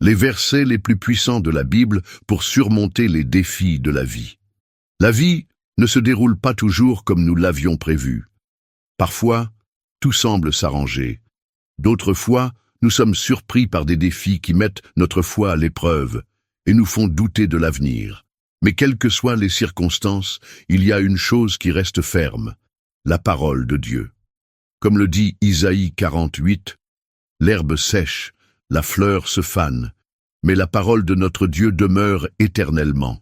les versets les plus puissants de la Bible pour surmonter les défis de la vie. La vie ne se déroule pas toujours comme nous l'avions prévu. Parfois, tout semble s'arranger. D'autres fois, nous sommes surpris par des défis qui mettent notre foi à l'épreuve et nous font douter de l'avenir. Mais quelles que soient les circonstances, il y a une chose qui reste ferme, la parole de Dieu. Comme le dit Isaïe 48, « L'herbe sèche, la fleur se fane, mais la parole de notre Dieu demeure éternellement. »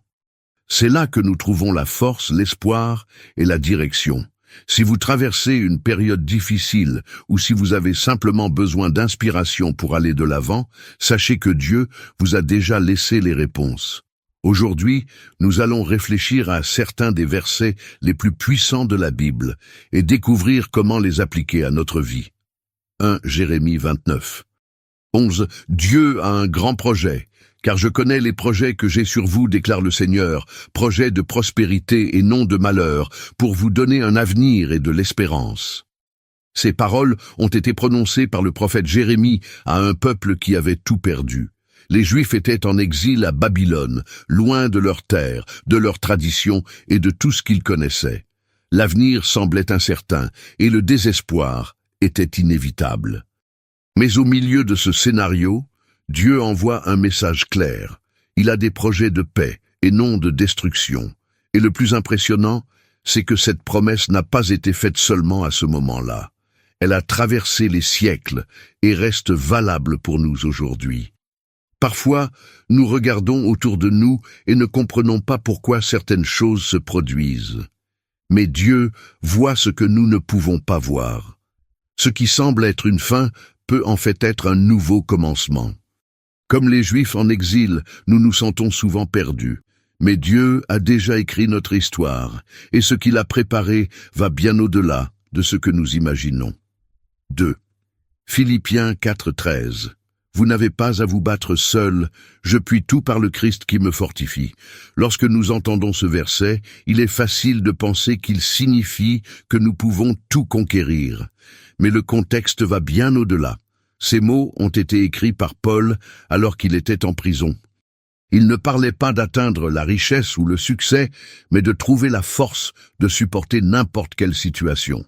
C'est là que nous trouvons la force, l'espoir et la direction. Si vous traversez une période difficile ou si vous avez simplement besoin d'inspiration pour aller de l'avant, sachez que Dieu vous a déjà laissé les réponses. Aujourd'hui, nous allons réfléchir à certains des versets les plus puissants de la Bible et découvrir comment les appliquer à notre vie. 1 Jérémie 29. 11. Dieu a un grand projet, car je connais les projets que j'ai sur vous, déclare le Seigneur, projets de prospérité et non de malheur, pour vous donner un avenir et de l'espérance. Ces paroles ont été prononcées par le prophète Jérémie à un peuple qui avait tout perdu. Les Juifs étaient en exil à Babylone, loin de leur terre, de leurs traditions et de tout ce qu'ils connaissaient. L'avenir semblait incertain et le désespoir était inévitable. Mais au milieu de ce scénario, Dieu envoie un message clair. Il a des projets de paix et non de destruction. Et le plus impressionnant, c'est que cette promesse n'a pas été faite seulement à ce moment-là. Elle a traversé les siècles et reste valable pour nous aujourd'hui. Parfois, nous regardons autour de nous et ne comprenons pas pourquoi certaines choses se produisent. Mais Dieu voit ce que nous ne pouvons pas voir. Ce qui semble être une fin peut en fait être un nouveau commencement. Comme les Juifs en exil, nous nous sentons souvent perdus. Mais Dieu a déjà écrit notre histoire, et ce qu'il a préparé va bien au-delà de ce que nous imaginons. 2. Philippiens 4,13. Vous n'avez pas à vous battre seul, je puis tout par le Christ qui me fortifie. Lorsque nous entendons ce verset, il est facile de penser qu'il signifie que nous pouvons tout conquérir. Mais le contexte va bien au-delà. Ces mots ont été écrits par Paul alors qu'il était en prison. Il ne parlait pas d'atteindre la richesse ou le succès, mais de trouver la force de supporter n'importe quelle situation.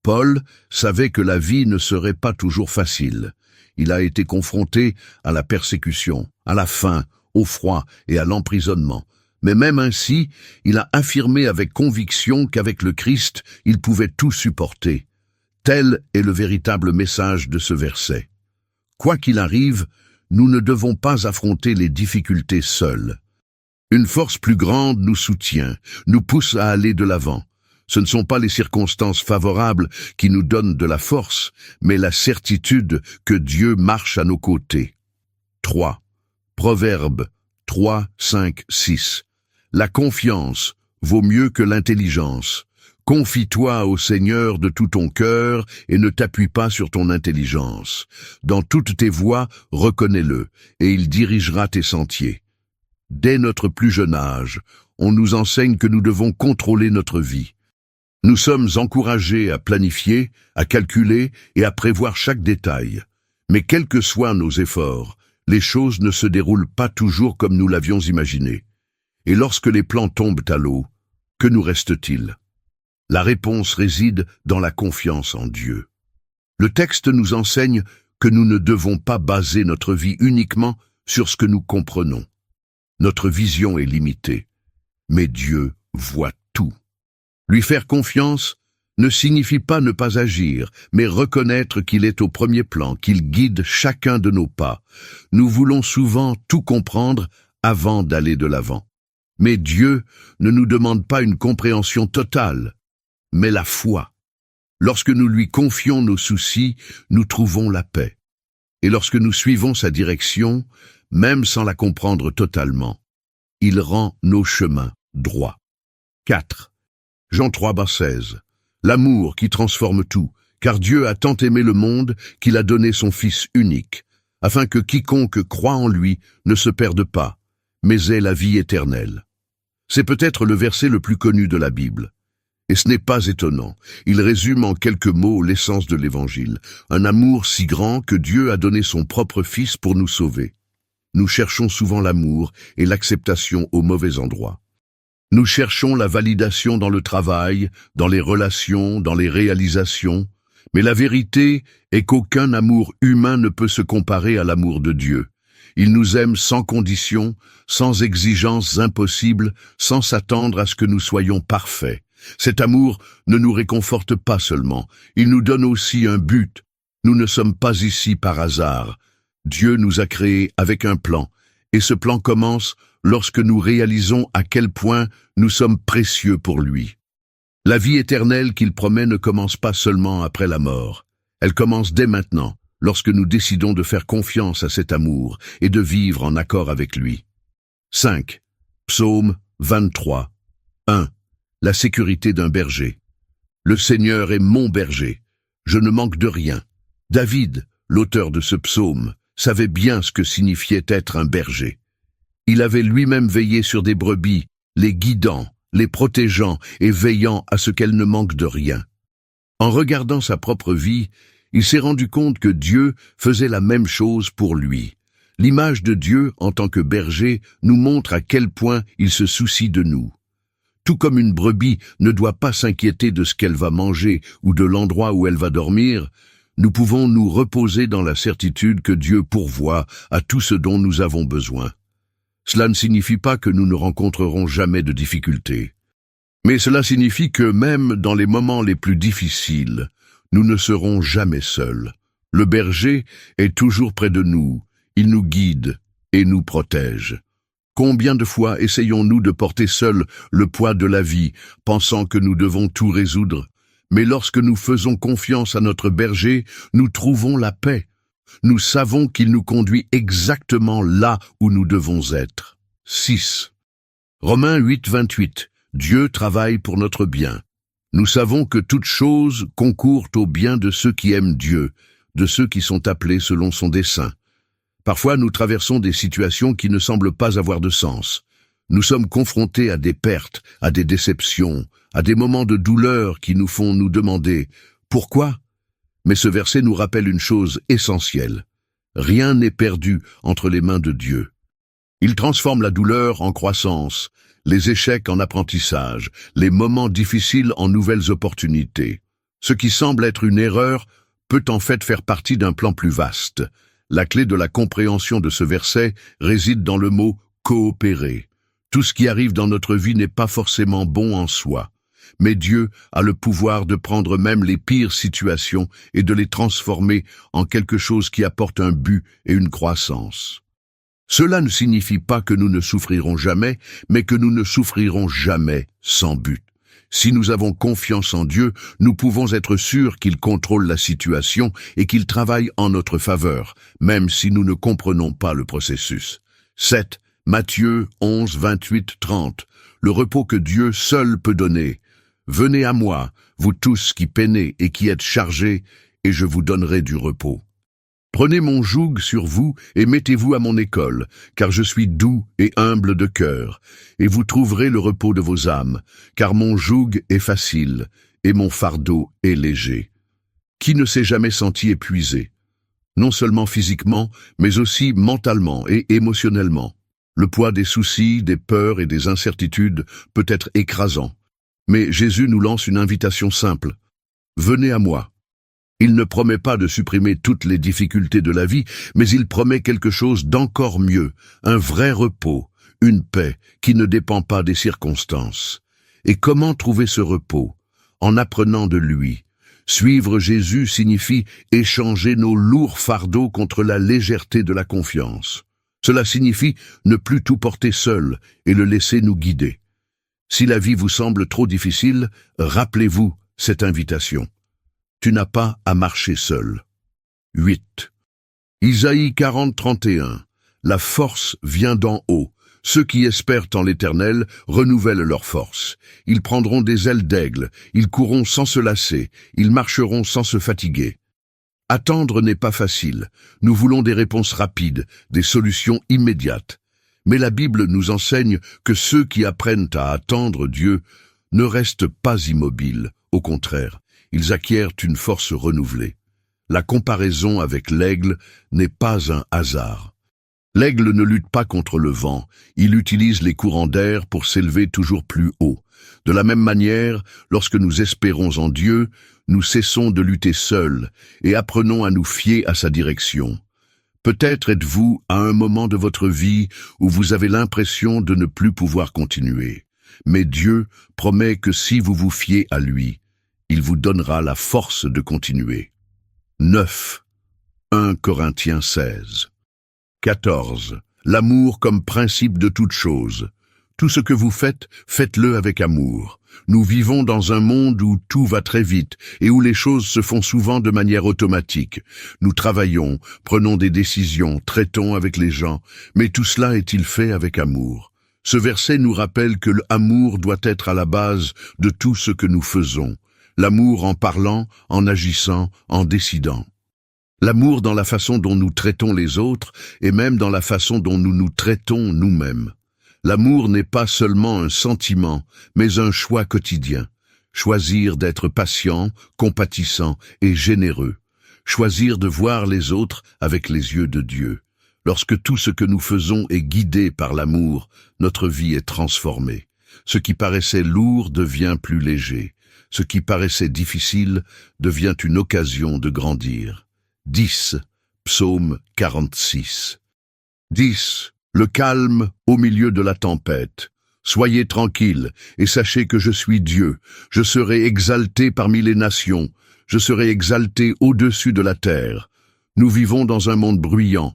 Paul savait que la vie ne serait pas toujours facile. Il a été confronté à la persécution, à la faim, au froid et à l'emprisonnement. Mais même ainsi, il a affirmé avec conviction qu'avec le Christ, il pouvait tout supporter. Tel est le véritable message de ce verset. Quoi qu'il arrive, nous ne devons pas affronter les difficultés seuls. Une force plus grande nous soutient, nous pousse à aller de l'avant. Ce ne sont pas les circonstances favorables qui nous donnent de la force, mais la certitude que Dieu marche à nos côtés. 3. Proverbes 3, 5, 6. La confiance vaut mieux que l'intelligence. Confie-toi au Seigneur de tout ton cœur et ne t'appuie pas sur ton intelligence. Dans toutes tes voies, reconnais-le, et il dirigera tes sentiers. Dès notre plus jeune âge, on nous enseigne que nous devons contrôler notre vie. Nous sommes encouragés à planifier, à calculer et à prévoir chaque détail. Mais quels que soient nos efforts, les choses ne se déroulent pas toujours comme nous l'avions imaginé. Et lorsque les plans tombent à l'eau, que nous reste-t-il? La réponse réside dans la confiance en Dieu. Le texte nous enseigne que nous ne devons pas baser notre vie uniquement sur ce que nous comprenons. Notre vision est limitée, mais Dieu voit tout. Lui faire confiance ne signifie pas ne pas agir, mais reconnaître qu'il est au premier plan, qu'il guide chacun de nos pas. Nous voulons souvent tout comprendre avant d'aller de l'avant. Mais Dieu ne nous demande pas une compréhension totale, mais la foi. Lorsque nous lui confions nos soucis, nous trouvons la paix. Et lorsque nous suivons sa direction, même sans la comprendre totalement, il rend nos chemins droits. 4. Jean 3, 16. L'amour qui transforme tout, car Dieu a tant aimé le monde qu'il a donné son Fils unique, afin que quiconque croit en lui ne se perde pas, mais ait la vie éternelle. C'est peut-être le verset le plus connu de la Bible. Et ce n'est pas étonnant, il résume en quelques mots l'essence de l'Évangile, un amour si grand que Dieu a donné son propre Fils pour nous sauver. nous cherchons souvent l'amour et l'acceptation au mauvais endroit. Nous cherchons la validation dans le travail, dans les relations, dans les réalisations, mais la vérité est qu'aucun amour humain ne peut se comparer à l'amour de Dieu. Il nous aime sans condition, sans exigences impossibles, sans s'attendre à ce que nous soyons parfaits. Cet amour ne nous réconforte pas seulement, il nous donne aussi un but. Nous ne sommes pas ici par hasard. Dieu nous a créés avec un plan, et ce plan commence lorsque nous réalisons à quel point nous sommes précieux pour lui. La vie éternelle qu'il promet ne commence pas seulement après la mort. Elle commence dès maintenant, lorsque nous décidons de faire confiance à cet amour et de vivre en accord avec lui. 5. Psaume 23. 1. La sécurité d'un berger. Le Seigneur est mon berger. Je ne manque de rien. David, l'auteur de ce psaume, savait bien ce que signifiait être un berger. Il avait lui-même veillé sur des brebis, les guidant, les protégeant et veillant à ce qu'elles ne manquent de rien. En regardant sa propre vie, il s'est rendu compte que Dieu faisait la même chose pour lui. L'image de Dieu en tant que berger nous montre à quel point il se soucie de nous. Tout comme une brebis ne doit pas s'inquiéter de ce qu'elle va manger ou de l'endroit où elle va dormir, nous pouvons nous reposer dans la certitude que Dieu pourvoit à tout ce dont nous avons besoin. Cela ne signifie pas que nous ne rencontrerons jamais de difficultés. Mais cela signifie que même dans les moments les plus difficiles, nous ne serons jamais seuls. Le berger est toujours près de nous, il nous guide et nous protège. Combien de fois essayons-nous de porter seuls le poids de la vie, pensant que nous devons tout résoudre? Mais lorsque nous faisons confiance à notre berger, nous trouvons la paix. Nous savons qu'il nous conduit exactement là où nous devons être. 6. Romains 8, 28. Dieu travaille pour notre bien. Nous savons que toutes choses concourent au bien de ceux qui aiment Dieu, de ceux qui sont appelés selon son dessein. Parfois, nous traversons des situations qui ne semblent pas avoir de sens. Nous sommes confrontés à des pertes, à des déceptions, à des moments de douleur qui nous font nous demander « Pourquoi ?» Mais ce verset nous rappelle une chose essentielle. Rien n'est perdu entre les mains de Dieu. Il transforme la douleur en croissance, les échecs en apprentissage, les moments difficiles en nouvelles opportunités. Ce qui semble être une erreur peut en fait faire partie d'un plan plus vaste. La clé de la compréhension de ce verset réside dans le mot « coopérer ». Tout ce qui arrive dans notre vie n'est pas forcément bon en soi. Mais Dieu a le pouvoir de prendre même les pires situations et de les transformer en quelque chose qui apporte un but et une croissance. Cela ne signifie pas que nous ne souffrirons jamais, mais que nous ne souffrirons jamais sans but. Si nous avons confiance en Dieu, nous pouvons être sûrs qu'il contrôle la situation et qu'il travaille en notre faveur, même si nous ne comprenons pas le processus. 7. Matthieu 11, 28, 30. Le repos que Dieu seul peut donner. Venez à moi, vous tous qui peinez et qui êtes chargés, et je vous donnerai du repos. Prenez mon joug sur vous et mettez-vous à mon école, car je suis doux et humble de cœur, et vous trouverez le repos de vos âmes, car mon joug est facile et mon fardeau est léger. Qui ne s'est jamais senti épuisé? Non seulement physiquement, mais aussi mentalement et émotionnellement. Le poids des soucis, des peurs et des incertitudes peut être écrasant. Mais Jésus nous lance une invitation simple. Venez à moi. Il ne promet pas de supprimer toutes les difficultés de la vie, mais il promet quelque chose d'encore mieux, un vrai repos, une paix qui ne dépend pas des circonstances. Et comment trouver ce repos? En apprenant de lui. Suivre Jésus signifie échanger nos lourds fardeaux contre la légèreté de la confiance. Cela signifie ne plus tout porter seul et le laisser nous guider. Si la vie vous semble trop difficile, rappelez-vous cette invitation. Tu n'as pas à marcher seul. 8. Isaïe 40, 31. La force vient d'en haut. Ceux qui espèrent en l'Éternel renouvellent leur force. Ils prendront des ailes d'aigle, ils courront sans se lasser, ils marcheront sans se fatiguer. Attendre n'est pas facile. Nous voulons des réponses rapides, des solutions immédiates. Mais la Bible nous enseigne que ceux qui apprennent à attendre Dieu ne restent pas immobiles. Au contraire, ils acquièrent une force renouvelée. La comparaison avec l'aigle n'est pas un hasard. L'aigle ne lutte pas contre le vent, il utilise les courants d'air pour s'élever toujours plus haut. De la même manière, lorsque nous espérons en Dieu, nous cessons de lutter seuls et apprenons à nous fier à sa direction. Peut-être êtes-vous à un moment de votre vie où vous avez l'impression de ne plus pouvoir continuer. Mais Dieu promet que si vous vous fiez à lui, il vous donnera la force de continuer. 9. 1 Corinthiens 16. 14. L'amour comme principe de toute chose. Tout ce que vous faites, faites-le avec amour. Nous vivons dans un monde où tout va très vite et où les choses se font souvent de manière automatique. Nous travaillons, prenons des décisions, traitons avec les gens, mais tout cela est-il fait avec amour? Ce verset nous rappelle que l'amour doit être à la base de tout ce que nous faisons. L'amour en parlant, en agissant, en décidant. L'amour dans la façon dont nous traitons les autres et même dans la façon dont nous nous traitons nous-mêmes. L'amour n'est pas seulement un sentiment, mais un choix quotidien. Choisir d'être patient, compatissant et généreux. Choisir de voir les autres avec les yeux de Dieu. Lorsque tout ce que nous faisons est guidé par l'amour, notre vie est transformée. Ce qui paraissait lourd devient plus léger. Ce qui paraissait difficile devient une occasion de grandir. 10. Psaume 46. 10. Le calme au milieu de la tempête. Soyez tranquilles et sachez que je suis Dieu. Je serai exalté parmi les nations. Je serai exalté au-dessus de la terre. Nous vivons dans un monde bruyant.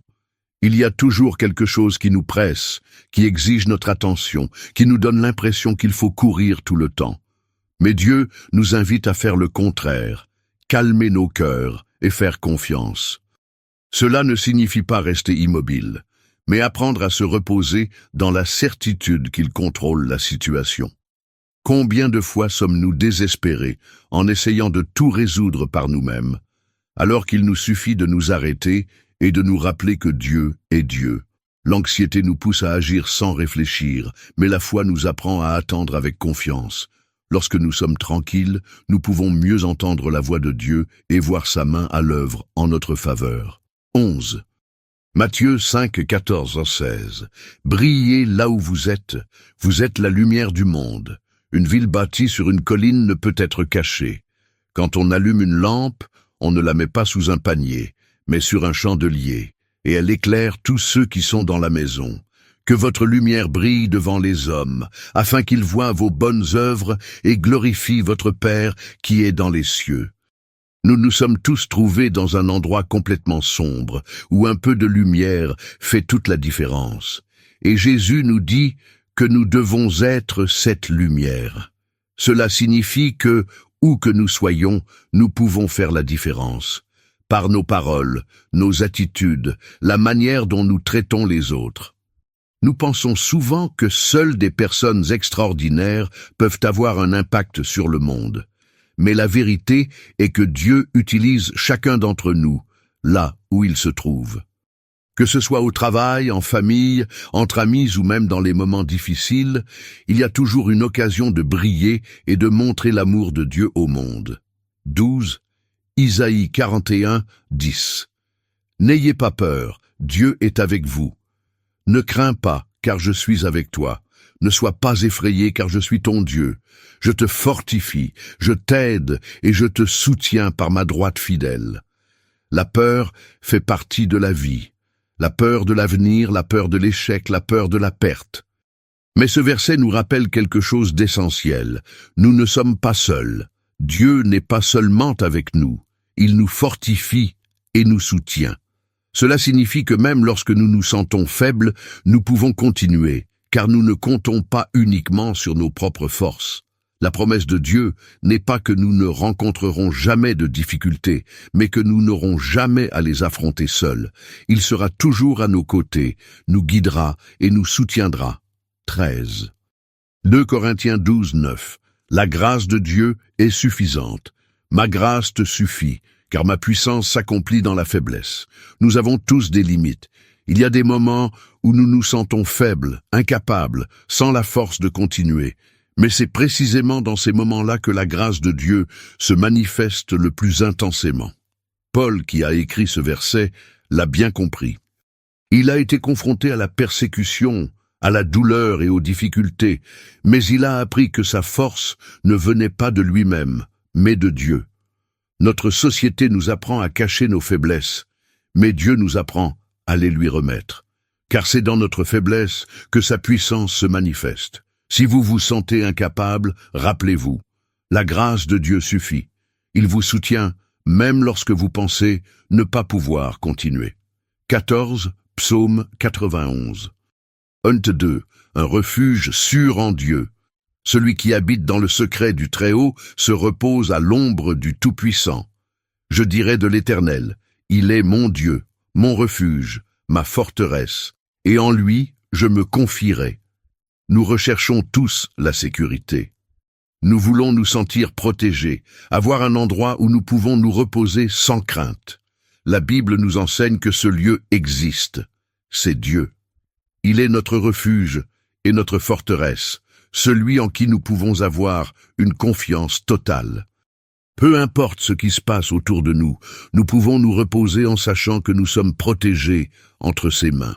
Il y a toujours quelque chose qui nous presse, qui exige notre attention, qui nous donne l'impression qu'il faut courir tout le temps. Mais Dieu nous invite à faire le contraire, calmer nos cœurs et faire confiance. Cela ne signifie pas rester immobile, mais apprendre à se reposer dans la certitude qu'il contrôle la situation. Combien de fois sommes-nous désespérés en essayant de tout résoudre par nous-mêmes, alors qu'il nous suffit de nous arrêter et de nous rappeler que Dieu est Dieu. L'anxiété nous pousse à agir sans réfléchir, mais la foi nous apprend à attendre avec confiance. Lorsque nous sommes tranquilles, nous pouvons mieux entendre la voix de Dieu et voir sa main à l'œuvre en notre faveur. 11. Matthieu 5, 14-16. Brillez là où vous êtes la lumière du monde. Une ville bâtie sur une colline ne peut être cachée. Quand on allume une lampe, on ne la met pas sous un panier, mais sur un chandelier, et elle éclaire tous ceux qui sont dans la maison. Que votre lumière brille devant les hommes, afin qu'ils voient vos bonnes œuvres et glorifient votre Père qui est dans les cieux. Nous nous sommes tous trouvés dans un endroit complètement sombre, où un peu de lumière fait toute la différence. Et Jésus nous dit que nous devons être cette lumière. Cela signifie que, où que nous soyons, nous pouvons faire la différence. Par nos paroles, nos attitudes, la manière dont nous traitons les autres. Nous pensons souvent que seules des personnes extraordinaires peuvent avoir un impact sur le monde. Mais la vérité est que Dieu utilise chacun d'entre nous, là où il se trouve. Que ce soit au travail, en famille, entre amis ou même dans les moments difficiles, il y a toujours une occasion de briller et de montrer l'amour de Dieu au monde. 12. Isaïe 41, 10. N'ayez pas peur, Dieu est avec vous. Ne crains pas, car je suis avec toi. Ne sois pas effrayé, car je suis ton Dieu. Je te fortifie, je t'aide et je te soutiens par ma droite fidèle. La peur fait partie de la vie. La peur de l'avenir, la peur de l'échec, la peur de la perte. Mais ce verset nous rappelle quelque chose d'essentiel. Nous ne sommes pas seuls. Dieu n'est pas seulement avec nous. Il nous fortifie et nous soutient. Cela signifie que même lorsque nous nous sentons faibles, nous pouvons continuer, car nous ne comptons pas uniquement sur nos propres forces. La promesse de Dieu n'est pas que nous ne rencontrerons jamais de difficultés, mais que nous n'aurons jamais à les affronter seuls. Il sera toujours à nos côtés, nous guidera et nous soutiendra. 13. 2 Corinthiens 12, 9. La grâce de Dieu est suffisante. Ma grâce te suffit, car ma puissance s'accomplit dans la faiblesse. Nous avons tous des limites. Il y a des moments où nous nous sentons faibles, incapables, sans la force de continuer. Mais c'est précisément dans ces moments-là que la grâce de Dieu se manifeste le plus intensément. Paul, qui a écrit ce verset, l'a bien compris. Il a été confronté à la persécution, à la douleur et aux difficultés, mais il a appris que sa force ne venait pas de lui-même, mais de Dieu. Notre société nous apprend à cacher nos faiblesses, mais Dieu nous apprend à les lui remettre. Car c'est dans notre faiblesse que sa puissance se manifeste. Si vous vous sentez incapable, rappelez-vous, la grâce de Dieu suffit. Il vous soutient, même lorsque vous pensez ne pas pouvoir continuer. 14, Psaume 91. Hunt 2, un refuge sûr en Dieu. Celui qui habite dans le secret du Très-Haut se repose à l'ombre du Tout-Puissant. Je dirai de l'Éternel, il est mon Dieu, mon refuge, ma forteresse, et en lui je me confierai. Nous recherchons tous la sécurité. Nous voulons nous sentir protégés, avoir un endroit où nous pouvons nous reposer sans crainte. La Bible nous enseigne que ce lieu existe. C'est Dieu. Il est notre refuge et notre forteresse, celui en qui nous pouvons avoir une confiance totale. Peu importe ce qui se passe autour de nous, nous pouvons nous reposer en sachant que nous sommes protégés entre ses mains.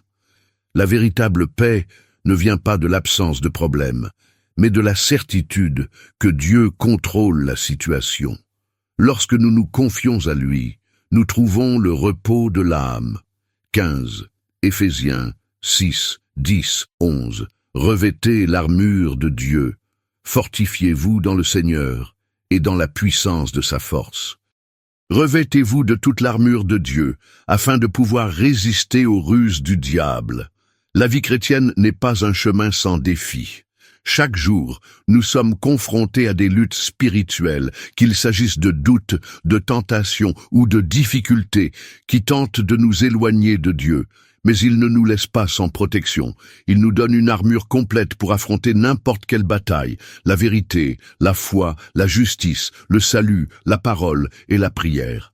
La véritable paix ne vient pas de l'absence de problème, mais de la certitude que Dieu contrôle la situation. Lorsque nous nous confions à lui, nous trouvons le repos de l'âme. 15. Éphésiens 6, 10, 11. Revêtez l'armure de Dieu. Fortifiez-vous dans le Seigneur et dans la puissance de sa force. Revêtez-vous de toute l'armure de Dieu, afin de pouvoir résister aux ruses du diable. La vie chrétienne n'est pas un chemin sans défis. Chaque jour, nous sommes confrontés à des luttes spirituelles, qu'il s'agisse de doutes, de tentations ou de difficultés qui tentent de nous éloigner de Dieu. Mais il ne nous laisse pas sans protection. Il nous donne une armure complète pour affronter n'importe quelle bataille, la vérité, la foi, la justice, le salut, la parole et la prière.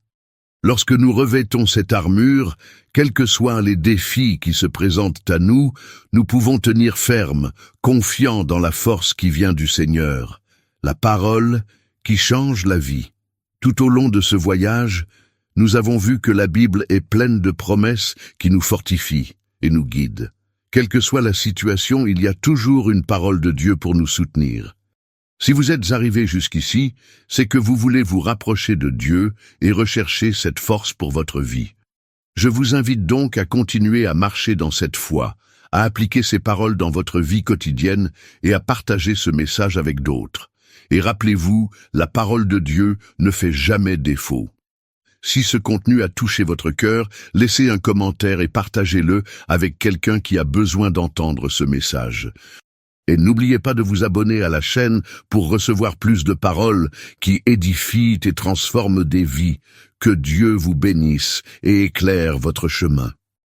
Lorsque nous revêtons cette armure, quels que soient les défis qui se présentent à nous, nous pouvons tenir ferme, confiants dans la force qui vient du Seigneur, la parole qui change la vie. Tout au long de ce voyage, nous avons vu que la Bible est pleine de promesses qui nous fortifient et nous guident. Quelle que soit la situation, il y a toujours une parole de Dieu pour nous soutenir. Si vous êtes arrivé jusqu'ici, c'est que vous voulez vous rapprocher de Dieu et rechercher cette force pour votre vie. Je vous invite donc à continuer à marcher dans cette foi, à appliquer ces paroles dans votre vie quotidienne et à partager ce message avec d'autres. Et rappelez-vous, la parole de Dieu ne fait jamais défaut. Si ce contenu a touché votre cœur, laissez un commentaire et partagez-le avec quelqu'un qui a besoin d'entendre ce message. Et n'oubliez pas de vous abonner à la chaîne pour recevoir plus de paroles qui édifient et transforment des vies. Que Dieu vous bénisse et éclaire votre chemin.